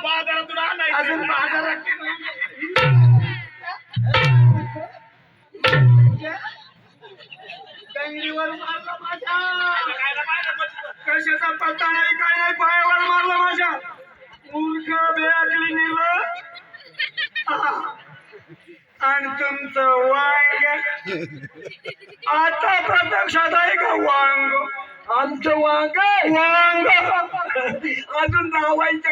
बाजारातून आणायचं अजून बाजारात दंगलीवर मारला माझ्या. कशाचा पत्ता नाही काय नाही पायावर मारला माझ्या. मूर्ख बेअकली निघलं. आणि तुमचं वांग आता प्रत्यक्षात आहे का वांग? आमचं वांग वांग अजून लावायचं.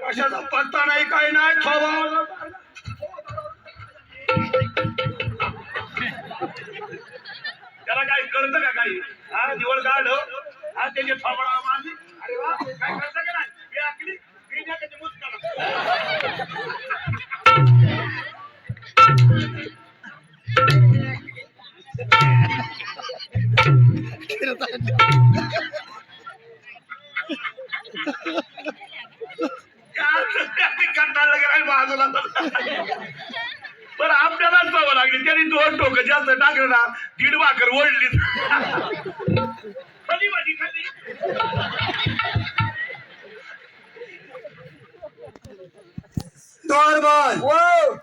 कशाचा पत्ता नाही काय नाही थोबा. त्याला काही कळतं का काही? हा निवड काढ हा त्याचे थोबडा मारली. अरे वा काय कळतं का नाही? हे आकली हे द्या त्याची मुस्कान. कंटाळलं गेला बाजूला. बरं आपल्यालाच जावं लागली. त्यांनी 2 टोकं जास्त टाकलं ना 1.5 भाकर ओढली. खाली माझी खाली. बरोबर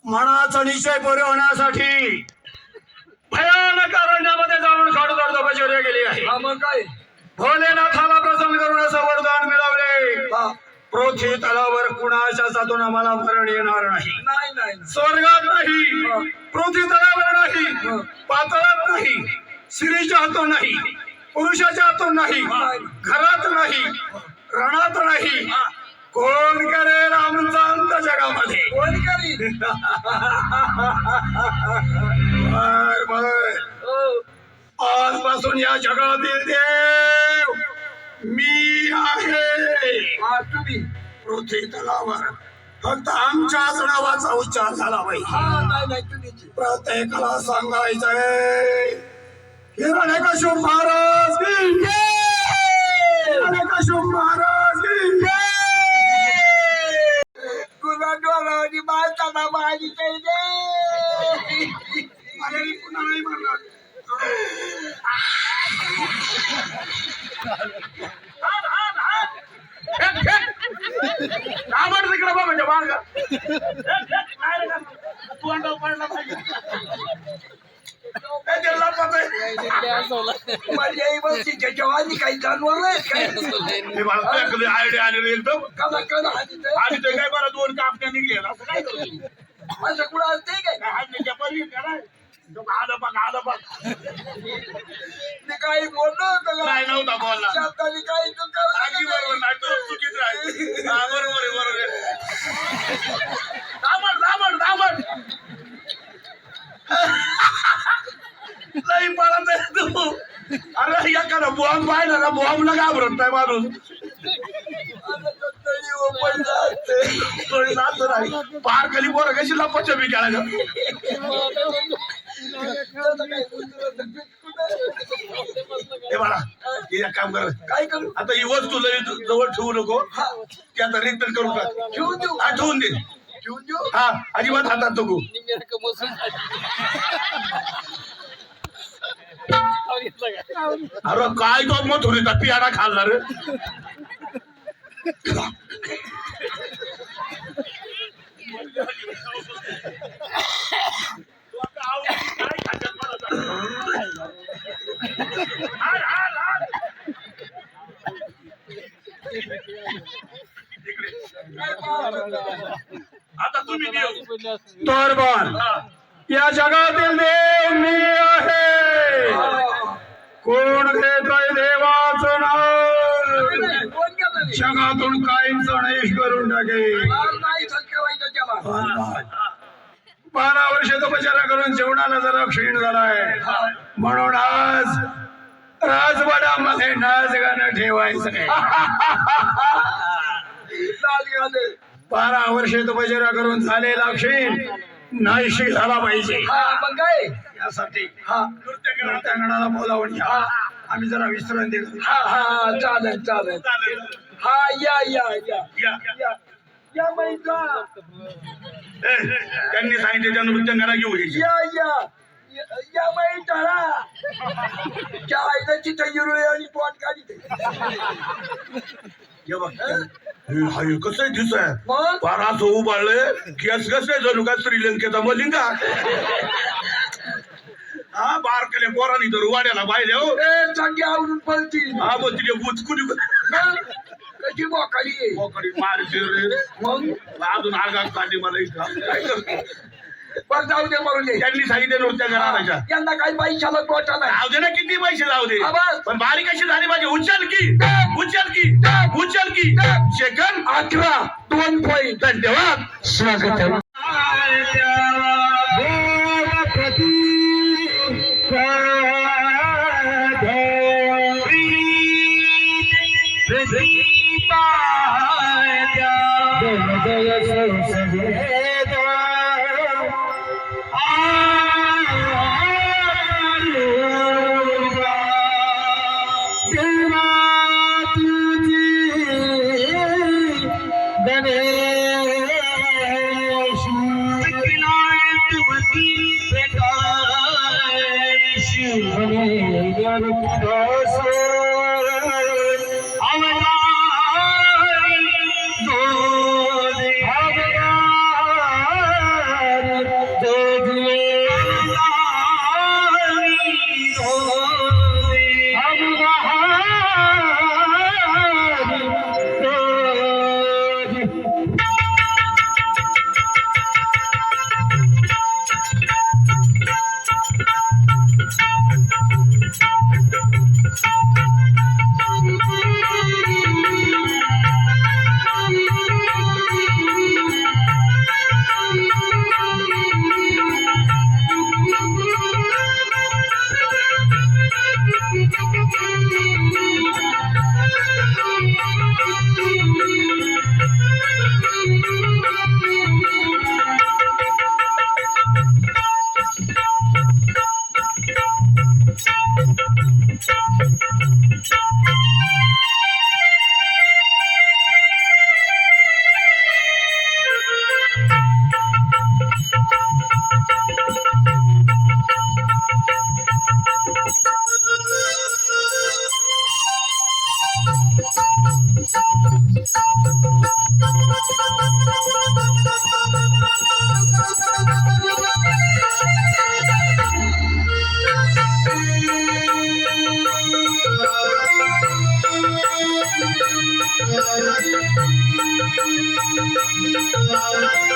मनाचा निश्चय पुरे होण्यासाठी भयानक अरण्यामध्ये जाऊन खडखड तपश्चर्या केली आहे. मग काय भोलेनाथाला प्रसन्न करून असं वरदान मिळवले. पृथ्वी तलावर कुणाच्या साथून आम्हाला मरण येणार नाही. नाही नाही स्वर्गात नाही, पृथ्वी तलावर नाही, पाताळात नाही, स्त्रीच्या हातून नाही, पुरुषाच्या हातून नाही, घरात नाही, रणात नाही. कोण करेल आमचा अंत जगामध्ये? कोण करी आजपासून या जगातील देव मी आहे. तुम्ही पृथ्वी तलावर फक्त आमच्याच नावाचा उच्चार झाला पाहिजे. नाही नाही तुम्ही प्रत्येकाला सांगायचंय हिरण्यकश्यप महाराज की जय! हिरण्यकश्यप महाराज की जय! तुला डोळ्यावरी मारताना माझी अरे पुन्हा नाही म्हणणार. तिकडे बघ म्हणजे मार्ग तू अंडा पडला पाहिजे. माझी आई बसची जवानी काही जानवर नाही आयडिया आलेलं एकदम कला कला हाती आणि ते काय बरं 2 कापण्या निघले असं काय करू? माझं कुठं असते काय हातच्या परी काय आलं बघ मी काही बोललो नाही नव्हता बोलला. शब्दाने काही अगदी बरोबर नाही तो चुकीच आहे. हा बरोबर आहे. दामड नाही पळत आहे तू. अरे एखादा बॉम्ब पाहिला ना बॉम्बला घाबरत नाही माणूस. पार खाली पोरं कशी लपाछपी खेळायला. हे बाळा एक काम कर काय करू आता ही वस्तू जवळ ठेवू नको. ती आता रिटर्न करू का? ठेवून देऊ ठेवून दे. ठेवून देऊ हा अजिबात हातात नको. अरे काय तो मग थोडीचा पियाडा खाल्ला रे. आता तुम्ही देव बरोबर या जगातील देव मी आहे. कोण घेतोय देवाचं नाव कोण गेलं जगातून काहीच नैश करून टाके. नाही ठेवायचं त्याला 12 वर्ष तपश्चर्या करून जेवणाला जरा क्षीण झालाय. म्हणून आज राजवाड्यामध्ये नाच गाणं ठेवायचं नाही. 12 वर्ष तपश्चर्या करून झालेला क्षीण नाहीशी झाला पाहिजे. मग काय यासाठी नृत्यांगणाला बोलावून घ्या. आम्ही जरा विश्रांती करू. चालेल चालेल चालेल. हा या या या या. या या माहिती त्यांनी सांगितले त्या नृत्यांगना घेऊ घ्यायची या माहिती त्या आईला तिथं हिरोई आणि तोंड काढी कसं आहे दिस आहे मग फार असं उभारलंय केस कसं आहे जणू का श्रीलंकेचा मलिंगा हा बारकले पोरांनी तर वाड्याला पाहिजे हो चांगली आवडून पळतील हा मग तिथे बुचकुनी कशी बोकाली आहे मोकळी मारते रे मग अजून आगाग काढली मला इथं काय करतो बरं जाऊ दे मरून दे त्यांनी सांगितले नृत्यांगना आणायच्या यंदा काही पैशाला तोटा नाही जाऊ दे ना किती पैसे जाऊ दे आवाज. पण बारीक कशी झाली पाहिजे उचल की उचल की उचल की सेकंड 11 2 पॉईंट धन्यवाद स्वागत आहे Thank you.